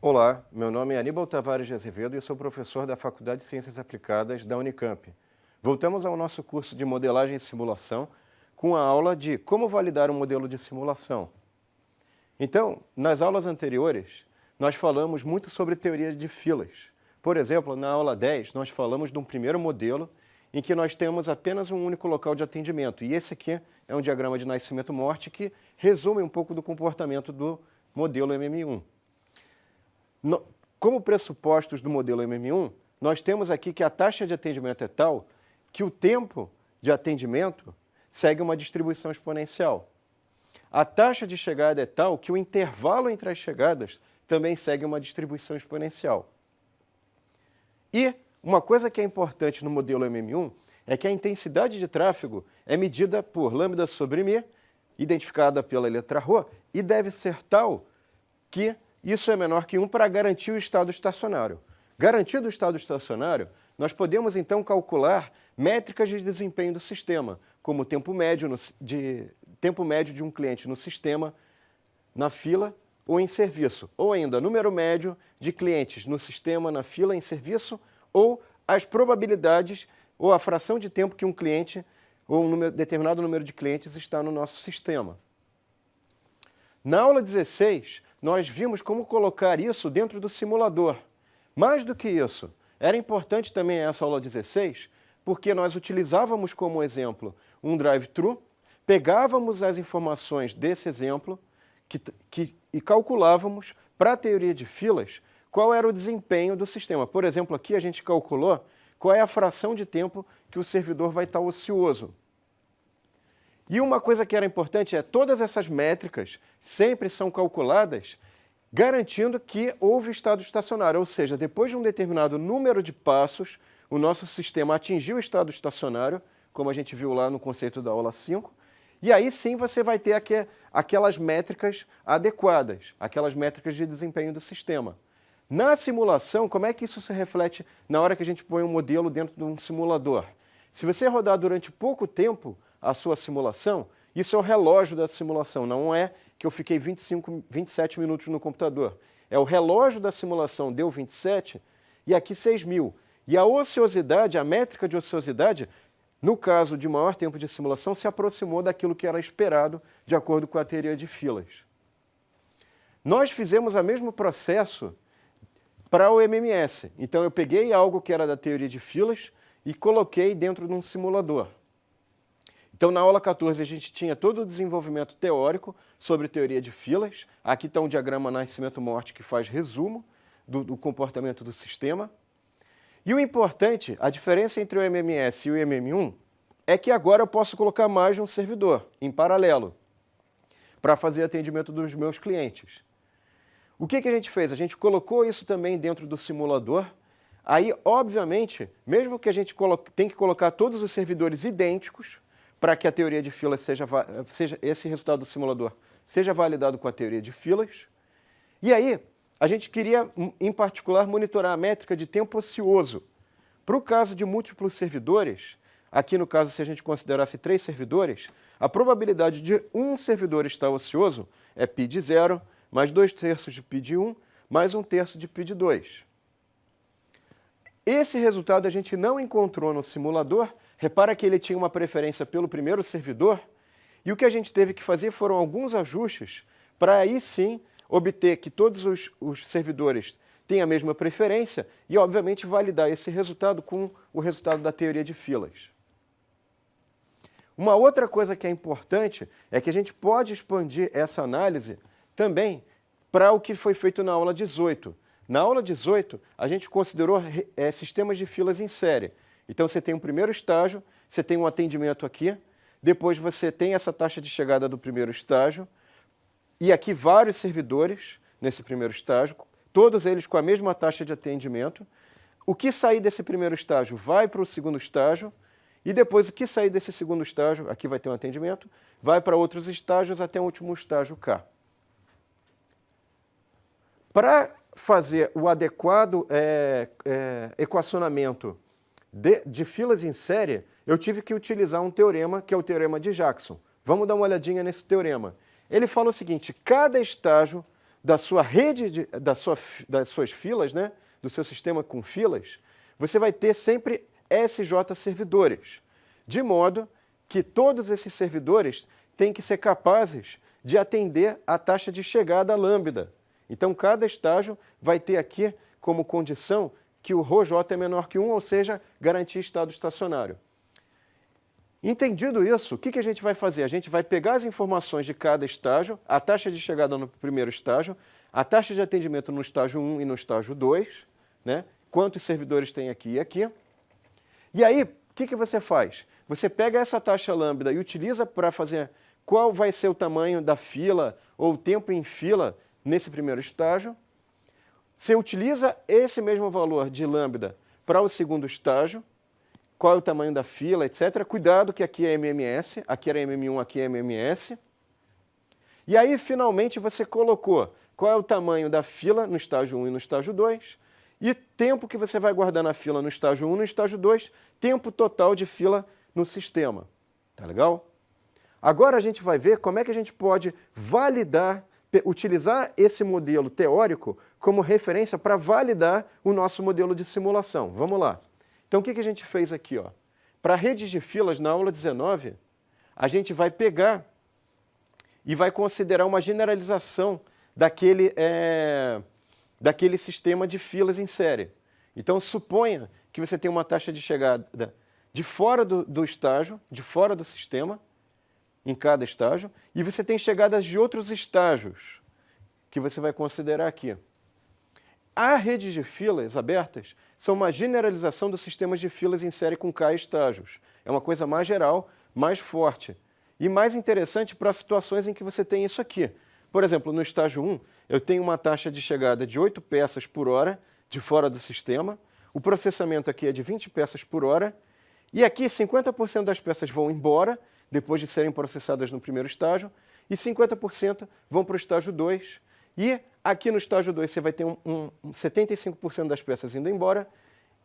Olá, meu nome é Aníbal Tavares de Azevedo e sou professor da Faculdade de Ciências Aplicadas da Unicamp. Voltamos ao nosso curso de modelagem e simulação com a aula de como validar um modelo de simulação. Então, nas aulas anteriores, nós falamos muito sobre teoria de filas. Por exemplo, na aula 10, nós falamos de um primeiro modelo em que nós temos apenas um único local de atendimento. E esse aqui é um diagrama de nascimento-morte que resume um pouco do comportamento do modelo MM1. Como pressupostos do modelo MM1, nós temos aqui que a taxa de atendimento é tal que o tempo de atendimento segue uma distribuição exponencial. A taxa de chegada é tal que o intervalo entre as chegadas também segue uma distribuição exponencial. E uma coisa que é importante no modelo MM1 é que a intensidade de tráfego é medida por lambda sobre μ, identificada pela letra ρ, e deve ser tal que isso é menor que 1 para garantir o estado estacionário. Garantido o estado estacionário, nós podemos então calcular métricas de desempenho do sistema, como o tempo médio de um cliente no sistema, na fila ou em serviço, ou ainda número médio de clientes no sistema, na fila, em serviço, ou as probabilidades ou a fração de tempo que um cliente ou determinado número de clientes está no nosso sistema. Na aula 16, nós vimos como colocar isso dentro do simulador. Mais do que isso, era importante também essa aula 16, porque nós utilizávamos como exemplo um drive-thru, pegávamos as informações desse exemplo e calculávamos, para a teoria de filas, qual era o desempenho do sistema. Por exemplo, aqui a gente calculou qual é a fração de tempo que o servidor vai estar ocioso. E uma coisa que era importante é todas essas métricas sempre são calculadas garantindo que houve estado estacionário, ou seja, depois de um determinado número de passos, o nosso sistema atingiu o estado estacionário, como a gente viu lá no conceito da aula 5, e aí sim você vai ter aquelas métricas adequadas, aquelas métricas de desempenho do sistema. Na simulação, como é que isso se reflete na hora que a gente põe um modelo dentro de um simulador? Se você rodar durante pouco tempo a sua simulação, isso é o relógio da simulação, não é que eu fiquei 27 minutos no computador. É o relógio da simulação deu 27 e aqui 6.000. E a ociosidade, a métrica de ociosidade, no caso de maior tempo de simulação, se aproximou daquilo que era esperado de acordo com a teoria de filas. Nós fizemos o mesmo processo para o MMS. Então eu peguei algo que era da teoria de filas e coloquei dentro de um simulador. Então, na aula 14, a gente tinha todo o desenvolvimento teórico sobre teoria de filas. Aqui está um diagrama nascimento-morte que faz resumo do comportamento do sistema. E o importante, a diferença entre o MMS e o MM1, é que agora eu posso colocar mais de um servidor, em paralelo, para fazer atendimento dos meus clientes. O que a gente fez? A gente colocou isso também dentro do simulador. Aí, obviamente, mesmo que a gente tenha que colocar todos os servidores idênticos, para que a teoria de filas esse resultado do simulador seja validado com a teoria de filas. E aí, a gente queria, em particular, monitorar a métrica de tempo ocioso. Para o caso de múltiplos servidores, aqui no caso, se a gente considerasse 3 servidores, a probabilidade de um servidor estar ocioso é π de 0, mais 2/3 de π de 1, mais 1/3 de π de 2. Esse resultado a gente não encontrou no simulador. Repara que ele tinha uma preferência pelo primeiro servidor, e o que a gente teve que fazer foram alguns ajustes para aí sim obter que todos os servidores têm a mesma preferência e, obviamente, validar esse resultado com o resultado da teoria de filas. Uma outra coisa que é importante é que a gente pode expandir essa análise também para o que foi feito na aula 18. Na aula 18, a gente considerou sistemas de filas em série. Então, você tem um primeiro estágio, você tem um atendimento aqui, depois você tem essa taxa de chegada do primeiro estágio, e aqui vários servidores nesse primeiro estágio, todos eles com a mesma taxa de atendimento. O que sair desse primeiro estágio vai para o segundo estágio, e depois o que sair desse segundo estágio, aqui vai ter um atendimento, vai para outros estágios até o último estágio K. Para fazer o adequado equacionamento de filas em série, eu tive que utilizar um teorema, que é o teorema de Jackson. Vamos dar uma olhadinha nesse teorema. Ele fala o seguinte: cada estágio da sua rede, das suas filas, né, do seu sistema com filas, você vai ter sempre SJ servidores, de modo que todos esses servidores têm que ser capazes de atender a taxa de chegada lambda. Então, cada estágio vai ter aqui como condição que o ρJ é menor que 1, ou seja, garantir estado estacionário. Entendido isso, o que a gente vai fazer? A gente vai pegar as informações de cada estágio, a taxa de chegada no primeiro estágio, a taxa de atendimento no estágio 1 e no estágio 2, né? Quantos servidores tem aqui e aqui. E aí, o que você faz? Você pega essa taxa lambda e utiliza para fazer qual vai ser o tamanho da fila ou o tempo em fila nesse primeiro estágio. Você utiliza esse mesmo valor de lambda para o segundo estágio, qual é o tamanho da fila, etc. Cuidado que aqui é MMS, aqui era MM1, aqui é MMS. E aí, finalmente, você colocou qual é o tamanho da fila no estágio 1 e no estágio 2, e tempo que você vai guardar na fila no estágio 1 e no estágio 2, tempo total de fila no sistema. Tá legal? Agora a gente vai ver como é que a gente pode validar, utilizar esse modelo teórico como referência para validar o nosso modelo de simulação. Vamos lá. Então, o que a gente fez aqui? Para redes de filas, na aula 19, a gente vai pegar e vai considerar uma generalização daquele sistema de filas em série. Então, suponha que você tem uma taxa de chegada de fora do estágio, de fora do sistema, em cada estágio, e você tem chegadas de outros estágios, que você vai considerar aqui. As redes de filas abertas são uma generalização dos sistemas de filas em série com K estágios. É uma coisa mais geral, mais forte. E mais interessante para situações em que você tem isso aqui. Por exemplo, no estágio 1, eu tenho uma taxa de chegada de 8 peças por hora de fora do sistema, o processamento aqui é de 20 peças por hora, e aqui 50% das peças vão embora, depois de serem processadas no primeiro estágio, e 50% vão para o estágio 2, e aqui no estágio 2 você vai ter 75% das peças indo embora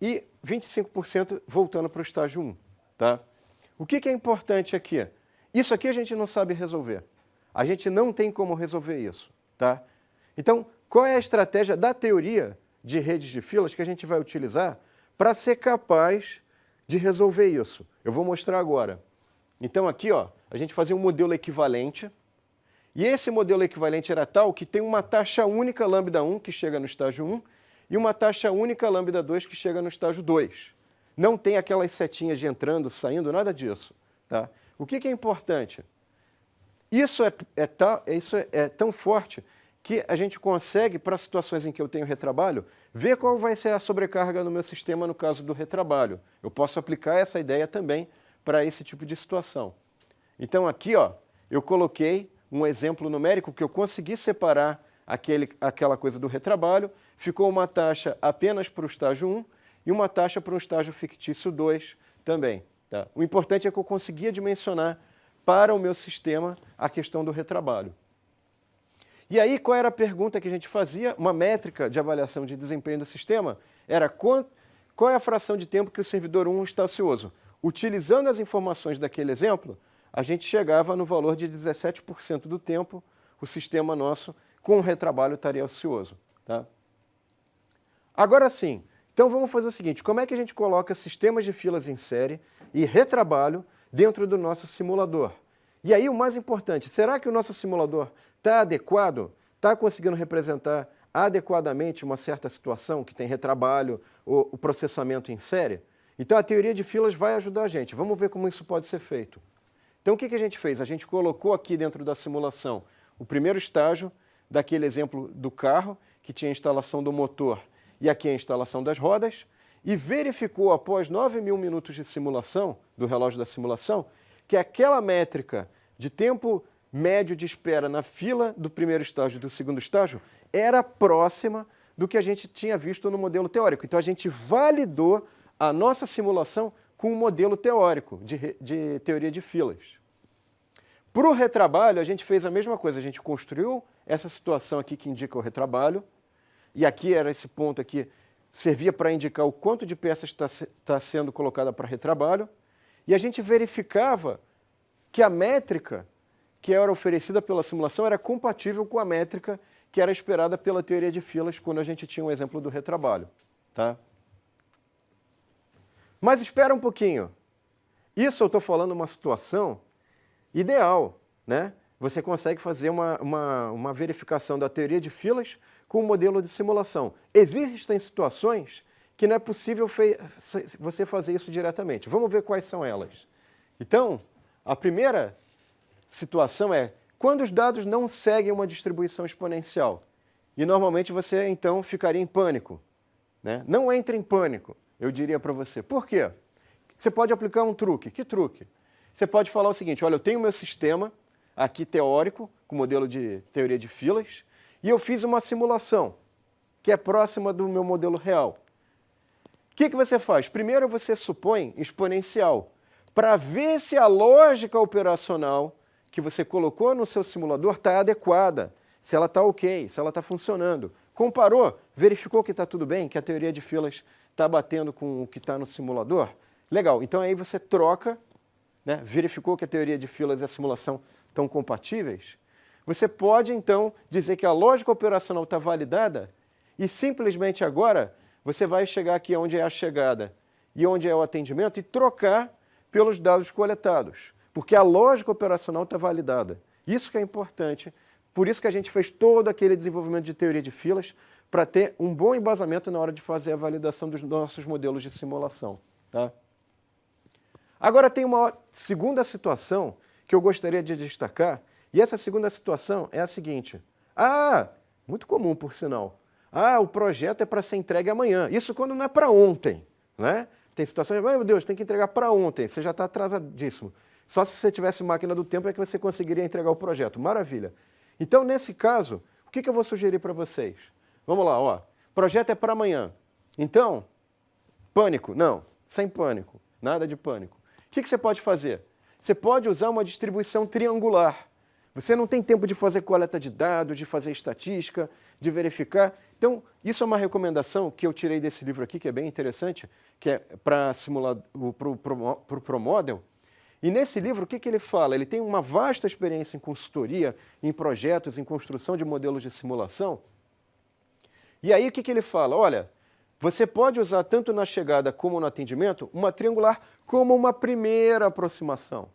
e 25% voltando para o estágio 1. Tá? O que é importante aqui? Isso aqui a gente não sabe resolver. A gente não tem como resolver isso. Tá? Então, qual é a estratégia da teoria de redes de filas que a gente vai utilizar para ser capaz de resolver isso? Eu vou mostrar agora. Então, aqui a gente fazia um modelo equivalente. E esse modelo equivalente era tal que tem uma taxa única lambda 1, que chega no estágio 1, e uma taxa única lambda 2, que chega no estágio 2. Não tem aquelas setinhas de entrando, saindo, nada disso. Tá? O que é importante? Isso é tão forte que a gente consegue, para situações em que eu tenho retrabalho, ver qual vai ser a sobrecarga no meu sistema no caso do retrabalho. Eu posso aplicar essa ideia também para esse tipo de situação. Então, aqui eu coloquei um exemplo numérico que eu consegui separar aquela coisa do retrabalho, ficou uma taxa apenas para o estágio 1 e uma taxa para um estágio fictício 2 também. Tá? O importante é que eu conseguia dimensionar para o meu sistema a questão do retrabalho. E aí, qual era a pergunta que a gente fazia? Uma métrica de avaliação de desempenho do sistema era qual é a fração de tempo que o servidor 1 está ocioso. Utilizando as informações daquele exemplo, a gente chegava no valor de 17% do tempo, o sistema nosso, com o retrabalho, estaria ocioso. Tá? Agora sim, então vamos fazer o seguinte, como é que a gente coloca sistemas de filas em série e retrabalho dentro do nosso simulador? E aí o mais importante, será que o nosso simulador está adequado? Está conseguindo representar adequadamente uma certa situação que tem retrabalho ou o processamento em série? Então a teoria de filas vai ajudar a gente. Vamos ver como isso pode ser feito. Então, o que a gente fez? A gente colocou aqui dentro da simulação o primeiro estágio daquele exemplo do carro, que tinha a instalação do motor e aqui a instalação das rodas, e verificou, após 9.000 minutos de simulação, do relógio da simulação, que aquela métrica de tempo médio de espera na fila do primeiro estágio e do segundo estágio era próxima do que a gente tinha visto no modelo teórico. Então, a gente validou a nossa simulação com um modelo teórico de teoria de filas. Para o retrabalho, a gente fez a mesma coisa. A gente construiu essa situação aqui que indica o retrabalho, e aqui era esse ponto aqui, servia para indicar o quanto de peças está sendo colocada para retrabalho, e a gente verificava que a métrica que era oferecida pela simulação era compatível com a métrica que era esperada pela teoria de filas quando a gente tinha um exemplo do retrabalho. Tá? Mas espera um pouquinho. Isso eu estou falando uma situação ideal, né? Você consegue fazer uma verificação da teoria de filas com o modelo de simulação. Existem situações que não é possível você fazer isso diretamente. Vamos ver quais são elas. Então, a primeira situação é quando os dados não seguem uma distribuição exponencial. E normalmente você, então, ficaria em pânico. Né? Não entre em pânico, eu diria para você. Por quê? Você pode aplicar um truque. Que truque? Você pode falar o seguinte, olha, eu tenho meu sistema aqui teórico, com modelo de teoria de filas, e eu fiz uma simulação, que é próxima do meu modelo real. O que você faz? Primeiro você supõe exponencial, para ver se a lógica operacional que você colocou no seu simulador está adequada, se ela está ok, se ela está funcionando. Comparou, verificou que está tudo bem, que a teoria de filas está batendo com o que está no simulador? Legal, então aí você troca, né, verificou que a teoria de filas e a simulação estão compatíveis, você pode então dizer que a lógica operacional está validada e simplesmente agora você vai chegar aqui onde é a chegada e onde é o atendimento e trocar pelos dados coletados, porque a lógica operacional está validada. Isso que é importante, por isso que a gente fez todo aquele desenvolvimento de teoria de filas para ter um bom embasamento na hora de fazer a validação dos nossos modelos de simulação. Tá? Agora tem uma segunda situação que eu gostaria de destacar, e essa segunda situação é a seguinte. Muito comum, por sinal. O projeto é para ser entregue amanhã. Isso quando não é para ontem, né? Tem situações, meu Deus, tem que entregar para ontem, você já está atrasadíssimo. Só se você tivesse máquina do tempo é que você conseguiria entregar o projeto. Maravilha. Então, nesse caso, o que eu vou sugerir para vocês? Vamos lá, ó. Projeto é para amanhã. Então, pânico? Não, sem pânico. Nada de pânico. O que você pode fazer? Você pode usar uma distribuição triangular. Você não tem tempo de fazer coleta de dados, de fazer estatística, de verificar. Então, isso é uma recomendação que eu tirei desse livro aqui, que é bem interessante, que é para simular para o ProModel. E nesse livro, o que ele fala? Ele tem uma vasta experiência em consultoria, em projetos, em construção de modelos de simulação. E aí, o que ele fala? Olha, você pode usar tanto na chegada como no atendimento uma triangular como uma primeira aproximação.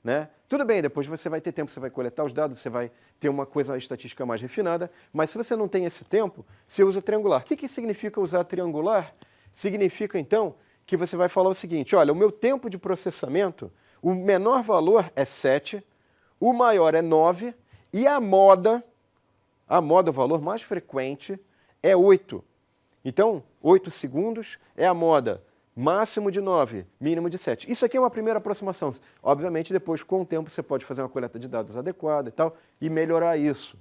Né? Tudo bem, depois você vai ter tempo, você vai coletar os dados, você vai ter uma coisa estatística mais refinada, mas se você não tem esse tempo, você usa triangular. O que significa usar triangular? Significa, então, que você vai falar o seguinte, olha, o meu tempo de processamento, o menor valor é 7, o maior é 9, e a moda, o valor mais frequente, é 8. Então, 8 segundos é a moda. Máximo de 9, mínimo de 7. Isso aqui é uma primeira aproximação. Obviamente, depois, com o tempo, você pode fazer uma coleta de dados adequada e tal, e melhorar isso.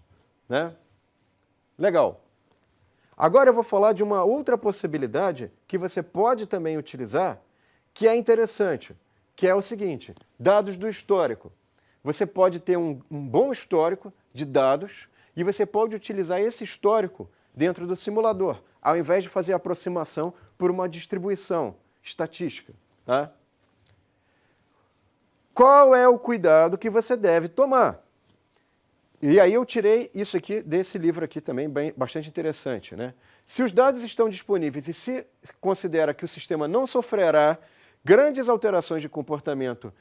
Né? Legal. Agora eu vou falar de uma outra possibilidade que você pode também utilizar, que é interessante, que é o seguinte, dados do histórico. Você pode ter um bom histórico de dados e você pode utilizar esse histórico dentro do simulador, ao invés de fazer a aproximação por uma distribuição estatística. Tá? Qual é o cuidado que você deve tomar? E aí eu tirei isso aqui desse livro aqui também, bastante interessante. Né? Se os dados estão disponíveis e se considera que o sistema não sofrerá grandes alterações de comportamento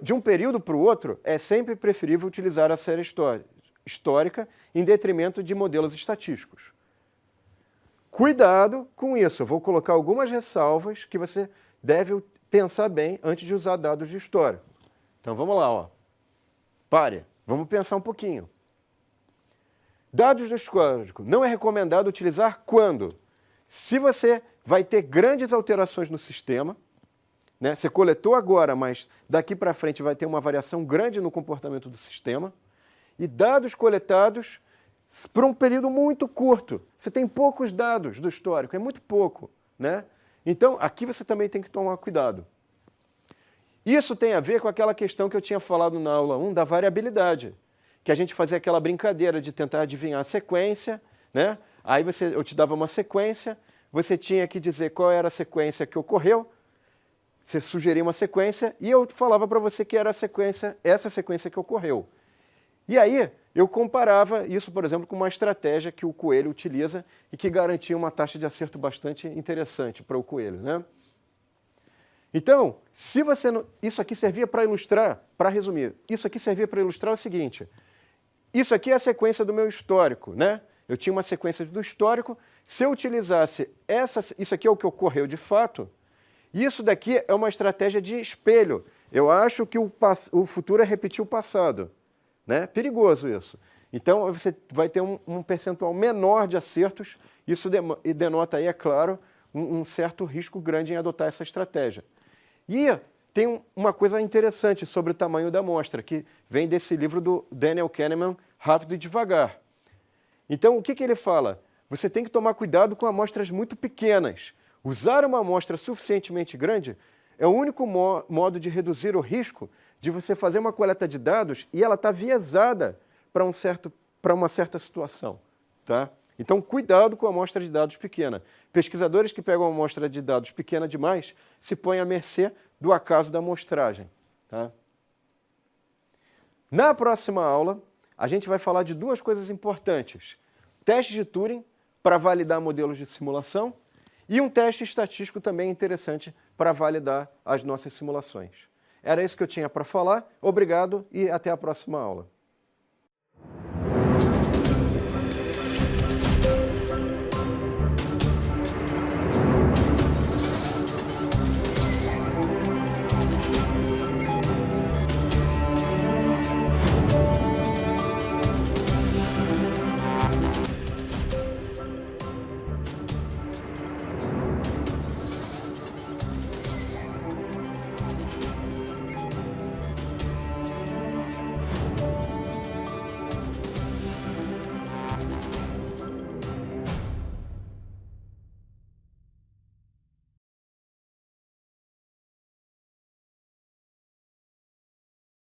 de um período para o outro, é sempre preferível utilizar a série histórica em detrimento de modelos estatísticos. Cuidado com isso, eu vou colocar algumas ressalvas que você deve pensar bem antes de usar dados de história. Então vamos lá, ó. Pare, vamos pensar um pouquinho. Dados do histórico não é recomendado utilizar quando? Se você vai ter grandes alterações no sistema, né? Você coletou agora, mas daqui para frente vai ter uma variação grande no comportamento do sistema, e dados coletados por um período muito curto. Você tem poucos dados do histórico, é muito pouco. Né? Então, aqui você também tem que tomar cuidado. Isso tem a ver com aquela questão que eu tinha falado na aula 1 da variabilidade, que a gente fazia aquela brincadeira de tentar adivinhar a sequência, né? Aí eu te dava uma sequência, você tinha que dizer qual era a sequência que ocorreu, você sugeria uma sequência e eu falava para você que era essa sequência que ocorreu. E aí, eu comparava isso, por exemplo, com uma estratégia que o coelho utiliza e que garantia uma taxa de acerto bastante interessante para o coelho, né? Então, se você não... Isso aqui servia para ilustrar, para resumir, isso aqui servia para ilustrar o seguinte: isso aqui é a sequência do meu histórico, né? Eu tinha uma sequência do histórico. Se eu utilizasse isso aqui é o que ocorreu de fato, isso daqui é uma estratégia de espelho. Eu acho que o futuro é repetir o passado, né? Perigoso isso. Então, você vai ter um percentual menor de acertos. Isso denota aí, é claro, um certo risco grande em adotar essa estratégia. E tem uma coisa interessante sobre o tamanho da amostra, que vem desse livro do Daniel Kahneman, Rápido e Devagar. Então, o que ele fala? Você tem que tomar cuidado com amostras muito pequenas. Usar uma amostra suficientemente grande é o único modo de reduzir o risco de você fazer uma coleta de dados e ela está viesada para uma certa situação, tá? Então, cuidado com a amostra de dados pequena. Pesquisadores que pegam uma amostra de dados pequena demais se põem à mercê do acaso da amostragem, tá? Na próxima aula, a gente vai falar de duas coisas importantes: teste de Turing para validar modelos de simulação e um teste estatístico também interessante para validar as nossas simulações. Era isso que eu tinha para falar. Obrigado e até a próxima aula.